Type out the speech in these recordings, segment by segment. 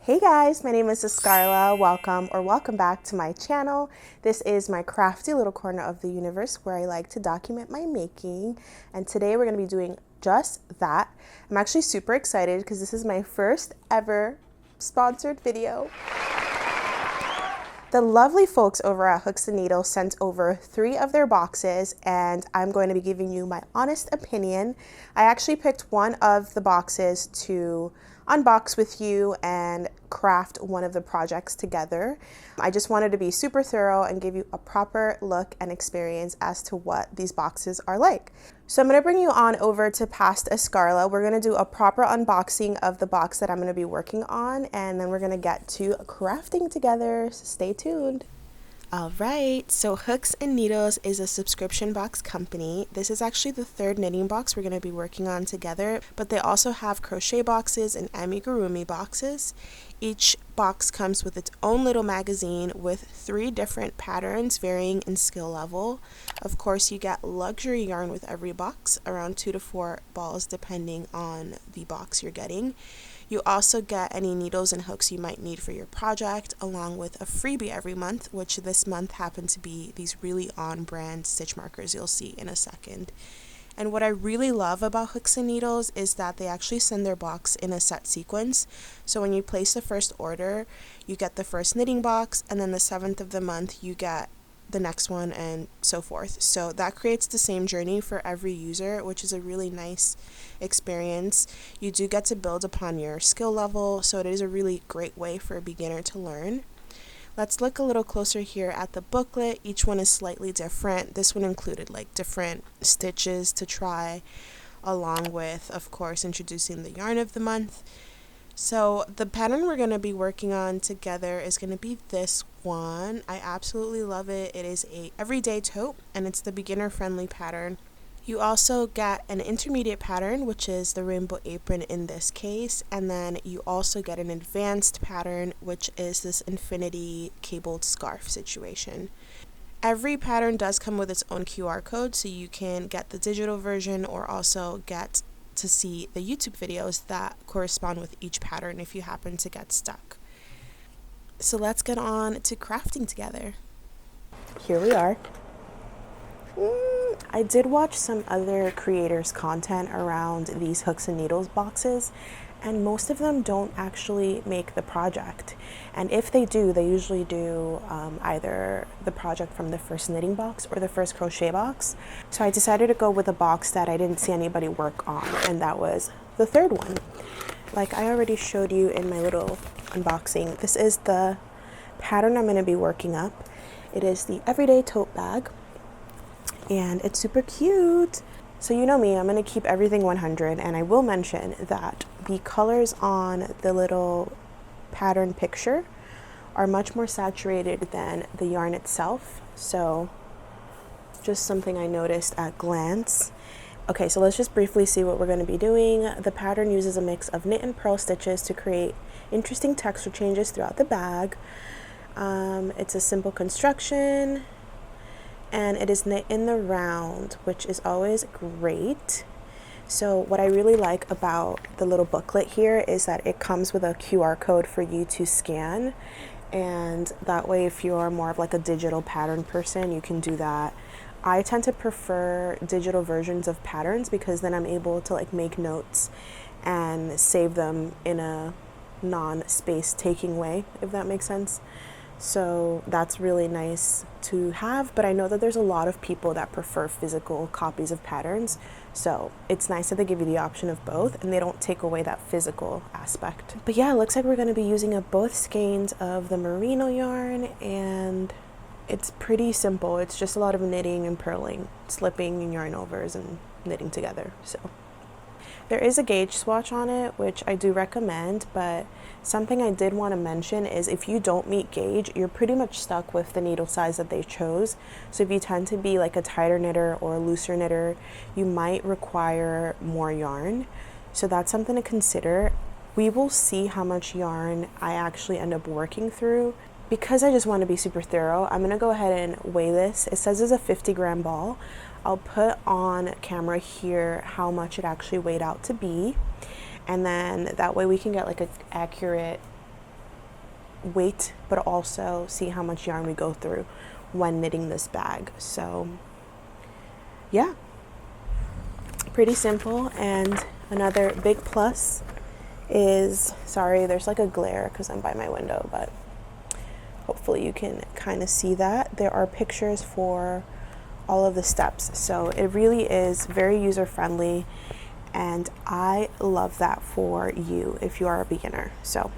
Hey guys, my name is Escarla. Welcome back to my channel. This is my crafty little corner of the universe where I like to document my making. And today we're going to be doing just that. I'm actually super excited because this is my first ever sponsored video. The lovely folks over at Hooks and Needles sent over 3 of their boxes, and I'm going to be giving you my honest opinion. I actually picked one of the boxes to unbox with you and craft one of the projects together. I just wanted to be super thorough and give you a proper look and experience as to what these boxes are like. So I'm going to bring you on over to past Escarla. We're going to do a proper unboxing of the box that I'm going to be working on, and then we're going to get to crafting together, so stay tuned. All right, so Hooks and Needles is a subscription box company. This is actually the 3rd knitting box we're going to be working on together, but they also have crochet boxes and amigurumi boxes. Each box comes with its own little magazine with 3 different patterns varying in skill level. Of course, you get luxury yarn with every box, around 2 to 4 balls depending on the box you're getting. You also get any needles and hooks you might need for your project, along with a freebie every month, which this month happened to be these really on-brand stitch markers you'll see in a second. And what I really love about Hooks and Needles is that they actually send their box in a set sequence. So when you place the first order, you get the first knitting box, and then the 7th of the month you get the next one, and so forth. So that creates the same journey for every user, which is a really nice experience. You do get to build upon your skill level, so it is a really great way for a beginner to learn. Let's look a little closer here at the booklet. Each one is slightly different. This one included like different stitches to try, along with, of course, introducing the yarn of the month. So the pattern we're going to be working on together is going to be this one. I absolutely love it. It is a everyday tote, and it's the beginner friendly pattern. You also get an intermediate pattern, which is the rainbow apron in this case, and then you also get an advanced pattern, which is this infinity cabled scarf situation. Every pattern does come with its own QR code, so you can get the digital version or also get to see the YouTube videos that correspond with each pattern if you happen to get stuck. So let's get on to crafting together. Here we are. I did watch some other creators' content around these Hooks and Needles boxes, and most of them don't actually make the project. And if they do, they usually do either the project from the first knitting box or the first crochet box. So I decided to go with a box that I didn't see anybody work on, and that was the 3rd one. Like I already showed you in my little unboxing, this is the pattern I'm going to be working up. It is the everyday tote bag, and it's super cute. So you know me, I'm going to keep everything 100, and I will mention that the colors on the little pattern picture are much more saturated than the yarn itself. So just something I noticed at glance. Okay, so let's just briefly see what we're going to be doing. The pattern uses a mix of knit and purl stitches to create interesting texture changes throughout the bag. It's a simple construction, and it is knit in the round, which is always great. So what I really like about the little booklet here is that it comes with a QR code for you to scan, and that way if you're more of like a digital pattern person, you can do that. I tend to prefer digital versions of patterns because then I'm able to like make notes and save them in a non-space taking way, if that makes sense. So that's really nice to have, but I know that there's a lot of people that prefer physical copies of patterns, so it's nice that they give you the option of both and they don't take away that physical aspect. But yeah, it looks like we're going to be using up both skeins of the merino yarn, and it's pretty simple. It's just a lot of knitting and purling, slipping yarn overs and knitting together. So there is a gauge swatch on it, which I do recommend, but something I did want to mention is if you don't meet gauge, you're pretty much stuck with the needle size that they chose. So if you tend to be like a tighter knitter or a looser knitter, you might require more yarn. So that's something to consider. We will see how much yarn I actually end up working through. Because I just want to be super thorough, I'm going to go ahead and weigh this. It says it's a 50-gram ball. I'll put on camera here how much it actually weighed out to be, and then that way we can get like an accurate weight, but also see how much yarn we go through when knitting this bag. So yeah, pretty simple. And another big plus is, sorry, there's like a glare because I'm by my window, but hopefully you can kind of see that. There are pictures for all of the steps. So it really is very user-friendly, and I love that for you if you are a beginner. So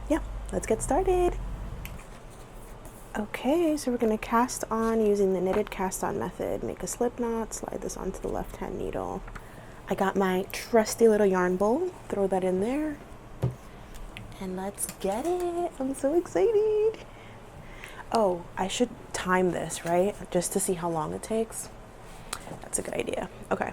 yeah, let's get started. Okay, so we're going to cast on using the knitted cast on method. Make a slip knot, slide this onto the left hand needle. I got my trusty little yarn bowl, throw that in there, and let's get it. I'm so excited. Oh, I should time this, right? Just to see how long it takes. That's a good idea. Okay.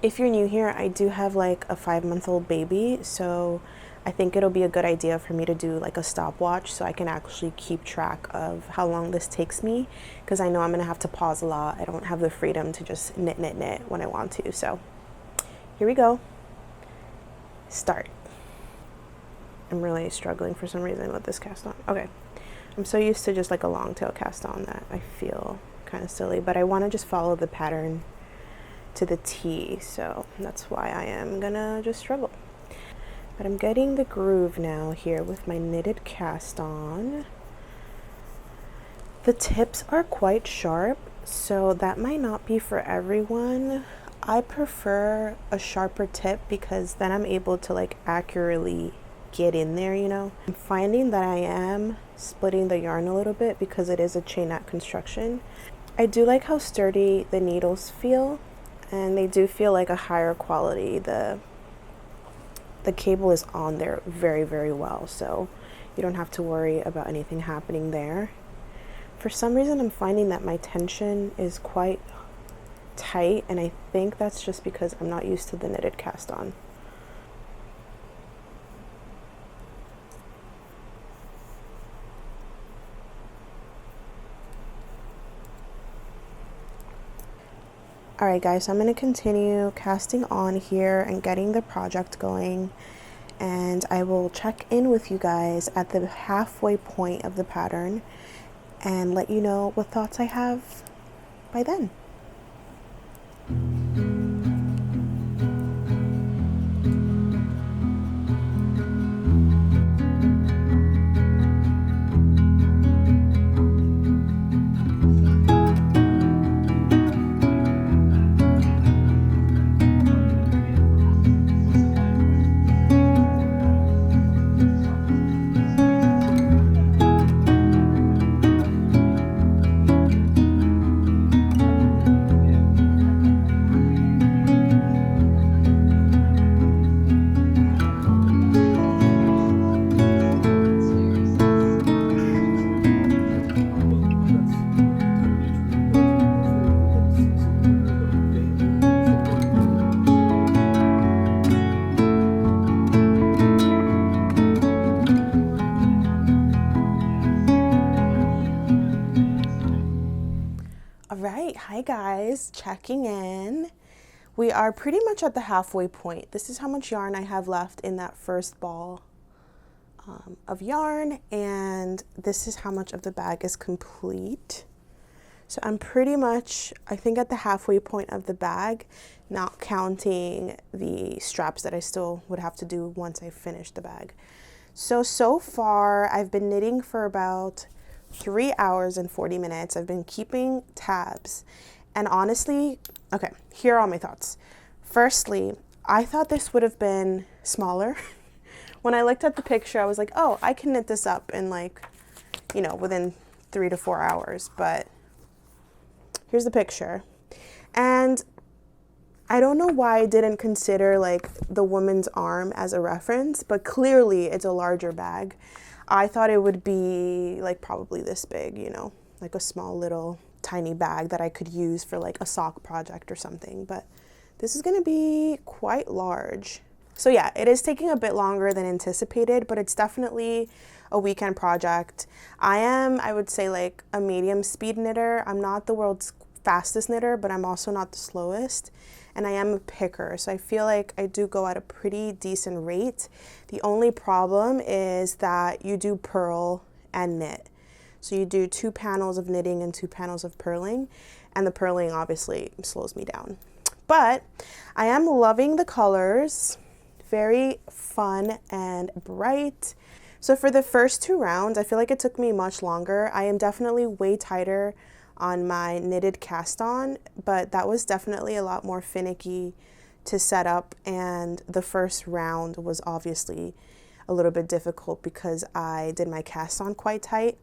If you're new here, I do have like a 5-month-old baby, so I think it'll be a good idea for me to do like a stopwatch so I can actually keep track of how long this takes me, because I know I'm gonna have to pause a lot. I don't have the freedom to just knit when I want to. So here we go. Start. I'm really struggling for some reason with this cast on. Okay. I'm so used to just like a long tail cast on that I feel kind of silly, but I want to just follow the pattern to the T, so that's why I am gonna just struggle. But I'm getting the groove now here with my knitted cast on. The tips are quite sharp, so that might not be for everyone. I prefer a sharper tip because then I'm able to like accurately get in there, you know. I'm finding that I am splitting the yarn a little bit because it is a chainette construction. I do like how sturdy the needles feel, and they do feel like a higher quality. The cable is on there very, very well, so you don't have to worry about anything happening there. For some reason, I'm finding that my tension is quite tight, and I think that's just because I'm not used to the knitted cast on. Alright guys, so I'm going to continue casting on here and getting the project going, and I will check in with you guys at the halfway point of the pattern and let you know what thoughts I have by then. Alright, hi guys, checking in. We are pretty much at the halfway point. This is how much yarn I have left in that first ball of yarn, and this is how much of the bag is complete. So I'm pretty much, I think, at the halfway point of the bag, not counting the straps that I still would have to do once I finish the bag. So far I've been knitting for about 3 hours and 40 minutes. I've been keeping tabs, and honestly, okay, here are all my thoughts. Firstly, I thought this would have been smaller. When I looked at the picture, I was like, oh, I can knit this up in like, you know, within 3 to 4 hours, but here's the picture. And I don't know why I didn't consider like the woman's arm as a reference, but clearly it's a larger bag. I thought it would be like probably this big, you know, like a small little tiny bag that I could use for like a sock project or something, but this is gonna be quite large. So yeah, it is taking a bit longer than anticipated, but it's definitely a weekend project. I would say, like a medium speed knitter. I'm not the world's fastest knitter, but I'm also not the slowest. and I am a picker, so I feel like I do go at a pretty decent rate. The only problem is that you do purl and knit. So you do 2 panels of knitting and 2 panels of purling, and the purling obviously slows me down. But I am loving the colors, very fun and bright. So for the first 2 rounds, I feel like it took me much longer. I am definitely way tighter on my knitted cast on, but that was definitely a lot more finicky to set up, and the first round was obviously a little bit difficult because I did my cast on quite tight.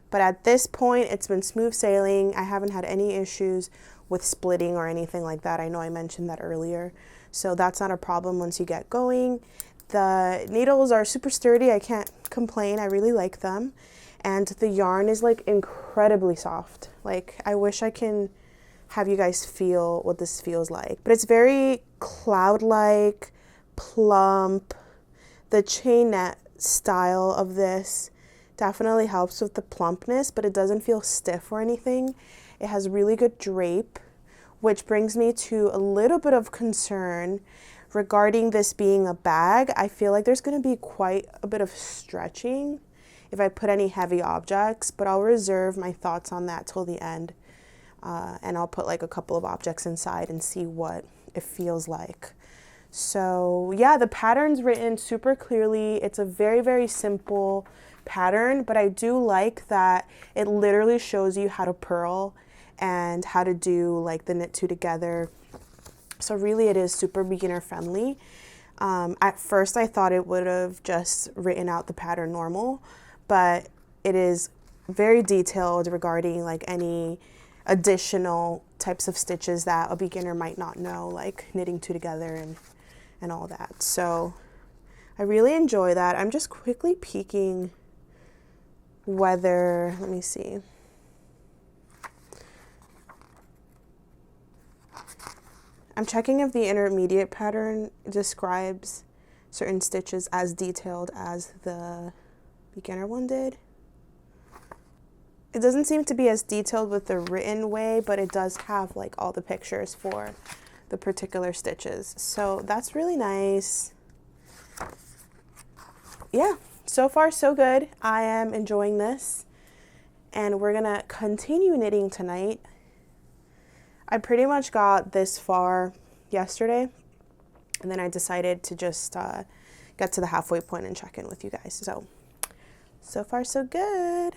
But at this point, it's been smooth sailing. I haven't had any issues with splitting or anything like that. I know I mentioned that earlier. So that's not a problem once you get going. The needles are super sturdy. I can't complain. I really like them. And the yarn is like incredibly soft. Like, I wish I can have you guys feel what this feels like. But it's very cloud-like, plump. The chain net style of this definitely helps with the plumpness, but it doesn't feel stiff or anything. It has really good drape, which brings me to a little bit of concern regarding this being a bag. I feel like there's going to be quite a bit of stretching if I put any heavy objects, but I'll reserve my thoughts on that till the end. And I'll put like a couple of objects inside and see what it feels like. So yeah, the pattern's written super clearly. It's a very, very simple pattern, but I do like that it literally shows you how to purl and how to do like the knit 2 together. So really it is super beginner friendly. At first I thought it would have just written out the pattern normal, but it is very detailed regarding like any additional types of stitches that a beginner might not know, like knitting 2 together and all that. So I really enjoy that. I'm just quickly peeking whether, let me see. I'm checking if the intermediate pattern describes certain stitches as detailed as the beginner one did. It doesn't seem to be as detailed with the written way, but it does have like all the pictures for the particular stitches. So that's really nice. Yeah, so far so good. I am enjoying this, and we're gonna continue knitting tonight. I pretty much got this far yesterday, and then I decided to just get to the halfway point and check in with you guys. So far so good.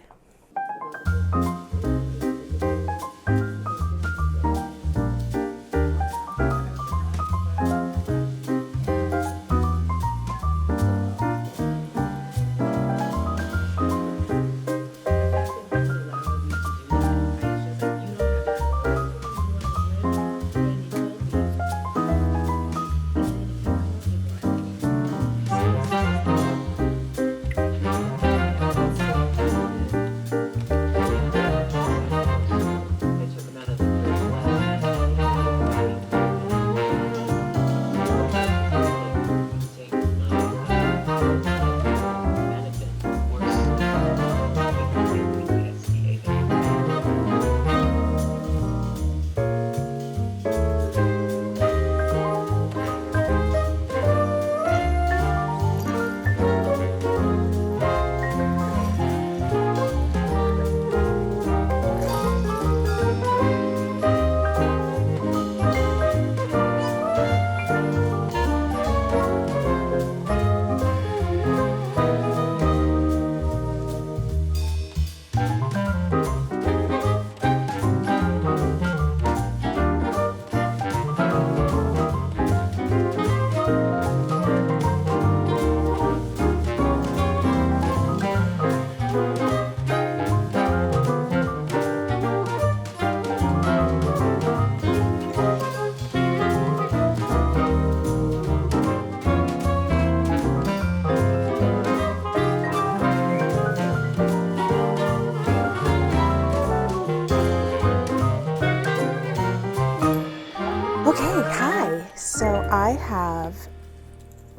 I have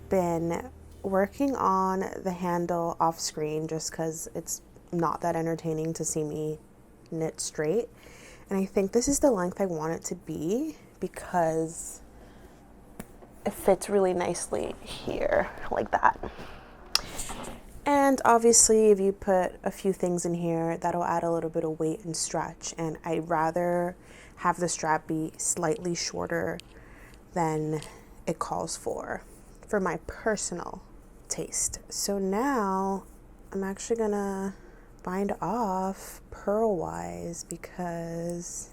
been working on the handle off screen just because it's not that entertaining to see me knit straight. And I think this is the length I want it to be because it fits really nicely here like that. And obviously if you put a few things in here, that'll add a little bit of weight and stretch, and I'd rather have the strap be slightly shorter than it calls for my personal taste. So now I'm actually gonna bind off purlwise because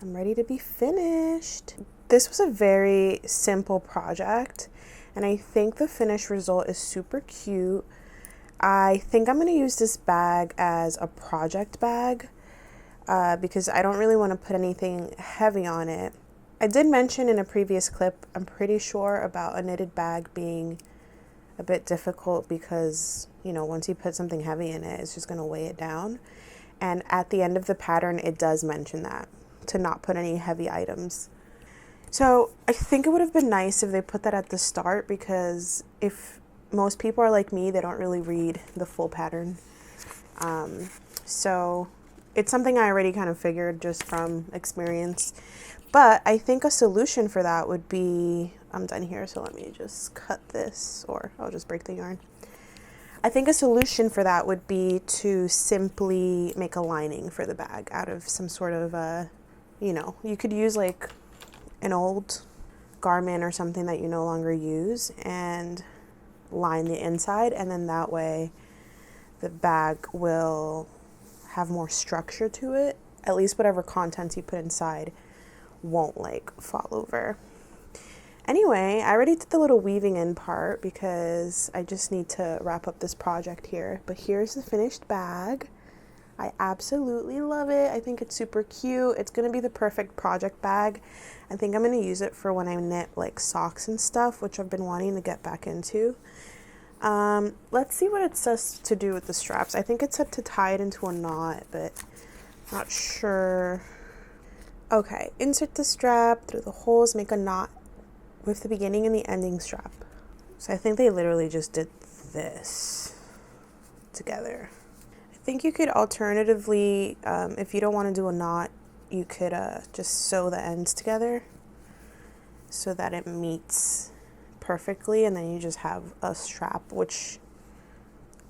I'm ready to be finished. This was a very simple project, and I think the finished result is super cute. I think I'm gonna use this bag as a project bag because I don't really want to put anything heavy on it. I did mention in a previous clip, I'm pretty sure, about a knitted bag being a bit difficult because, you know, once you put something heavy in it, it's just going to weigh it down. And at the end of the pattern, it does mention that, to not put any heavy items. So I think it would have been nice if they put that at the start, because if most people are like me, they don't really read the full pattern. So it's something I already kind of figured just from experience. But I think a solution for that would be, I'm done here, so let me just cut this, or I'll just break the yarn. I think a solution for that would be to simply make a lining for the bag out of some sort of, you know, you could use like an old garment or something that you no longer use and line the inside, and then that way the bag will have more structure to it. At least whatever contents you put inside won't like fall over. Anyway, I already did the little weaving in part because I just need to wrap up this project here. But here's the finished bag. I absolutely love it. I think it's super cute. It's going to be the perfect project bag. I think I'm going to use it for when I knit like socks and stuff, which I've been wanting to get back into. Let's see what it says to do with the straps. I think it said to tie it into a knot, but not sure. Okay, insert the strap through the holes, make a knot with the beginning and the ending strap. So I think they literally just did this together. I think you could alternatively, if you don't want to do a knot, you could just sew the ends together so that it meets perfectly, and then you just have a strap, which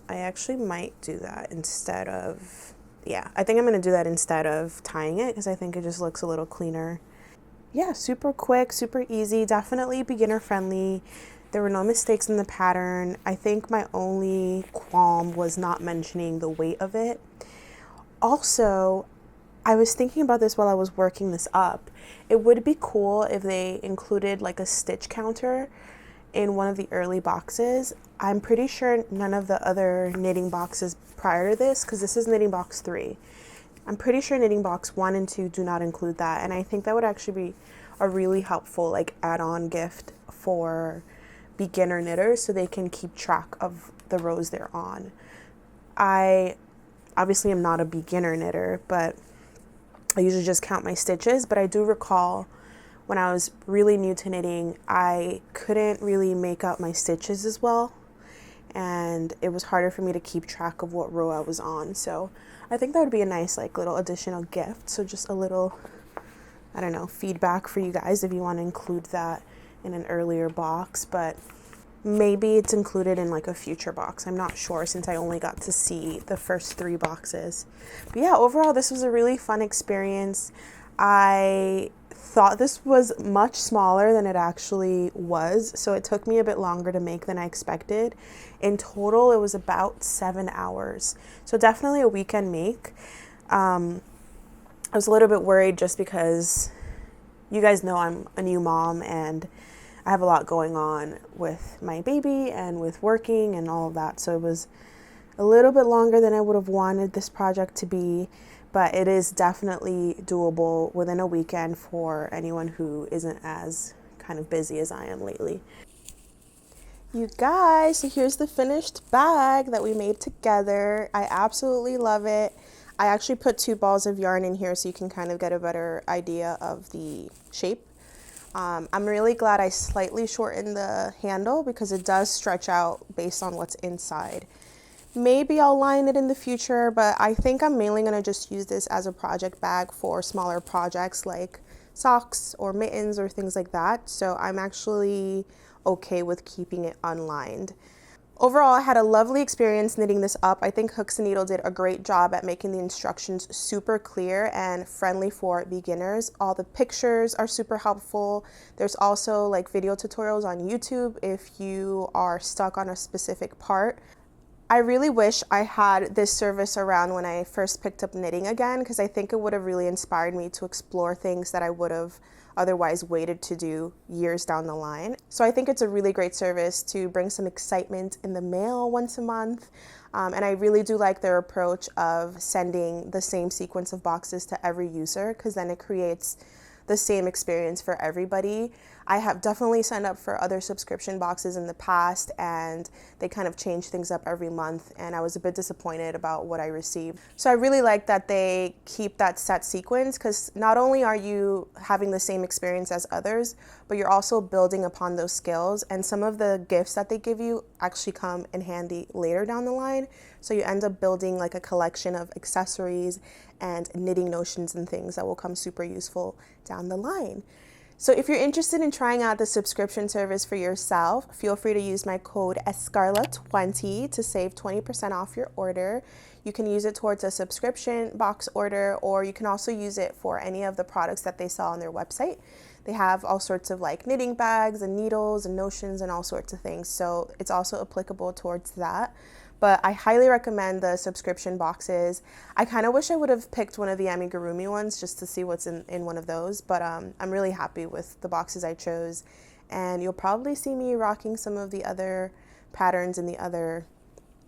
I actually might do that instead of, yeah, I think I'm going to do that instead of tying it because I think it just looks a little cleaner. Yeah, super quick, super easy, definitely beginner friendly. There were no mistakes in the pattern. I think my only qualm was not mentioning the weight of it. Also, I was thinking about this while I was working this up. It would be cool if they included like a stitch counter in one of the early boxes. I'm pretty sure none of the other knitting boxes prior to this, because this is knitting box 3. I'm pretty sure knitting box 1 and 2 do not include that, and I think that would actually be a really helpful like add-on gift for beginner knitters so they can keep track of the rows they're on. I obviously am not a beginner knitter, but I usually just count my stitches, but I do recall when I was really new to knitting, I couldn't really make out my stitches as well, and it was harder for me to keep track of what row I was on. So I think that would be a nice like little additional gift. So just a little, I don't know, feedback for you guys if you want to include that in an earlier box, but maybe it's included in like a future box. I'm not sure since I only got to see the first 3 boxes. But yeah, overall this was a really fun experience. I thought this was much smaller than it actually was, so it took me a bit longer to make than I expected. In total, it was about 7 hours, so definitely a weekend make. I was a little bit worried just because you guys know I'm a new mom and I have a lot going on with my baby and with working and all of that, so it was a little bit longer than I would have wanted this project to be. But it is definitely doable within a weekend for anyone who isn't as kind of busy as I am lately. You guys, so here's the finished bag that we made together. I absolutely love it. I actually put 2 balls of yarn in here so you can kind of get a better idea of the shape. I'm really glad I slightly shortened the handle because it does stretch out based on what's inside. Maybe I'll line it in the future, but I think I'm mainly going to just use this as a project bag for smaller projects like socks or mittens or things like that. So I'm actually okay with keeping it unlined. Overall, I had a lovely experience knitting this up. I think Hooks and Needle did a great job at making the instructions super clear and friendly for beginners. All the pictures are super helpful. There's also like video tutorials on YouTube if you are stuck on a specific part. I really wish I had this service around when I first picked up knitting again, because I think it would have really inspired me to explore things that I would have otherwise waited to do years down the line. So I think it's a really great service to bring some excitement in the mail once a month. And I really do like their approach of sending the same sequence of boxes to every user, because then it creates the same experience for everybody. I have definitely signed up for other subscription boxes in the past, and they kind of change things up every month, and I was a bit disappointed about what I received. So I really like that they keep that set sequence, because not only are you having the same experience as others, but you're also building upon those skills, and some of the gifts that they give you actually come in handy later down the line. So you end up building like a collection of accessories and knitting notions and things that will come super useful down the line. So if you're interested in trying out the subscription service for yourself, feel free to use my code Escarla20 to save 20% off your order. You can use it towards a subscription box order, or you can also use it for any of the products that they sell on their website. They have all sorts of like knitting bags and needles and notions and all sorts of things. So it's also applicable towards that. But I highly recommend the subscription boxes. I kind of wish I would have picked one of the amigurumi ones just to see what's in one of those, but I'm really happy with the boxes I chose, and you'll probably see me rocking some of the other patterns in the other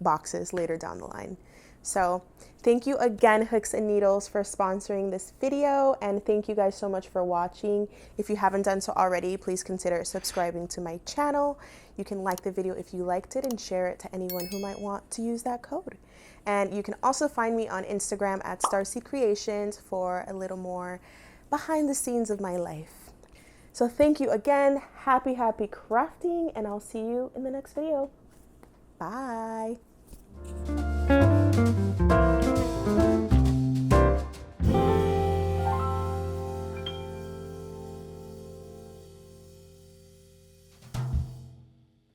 boxes later down the line. So thank you again, Hooks and Needles, for sponsoring this video, and thank you guys so much for watching. If you haven't done so already, please consider subscribing to my channel. You can like the video if you liked it and share it to anyone who might want to use that code. And you can also find me on Instagram at Starcy Creations for a little more behind the scenes of my life. So thank you again. Happy crafting, and I'll see you in the next video. Bye.